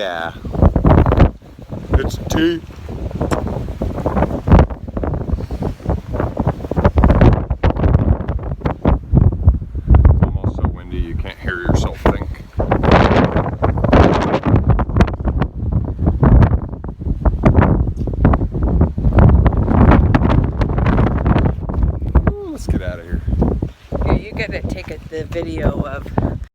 yeah. It's deep. It's almost so windy you can't hear yourself think. Ooh, let's get out of here. Yeah, you gotta take the video of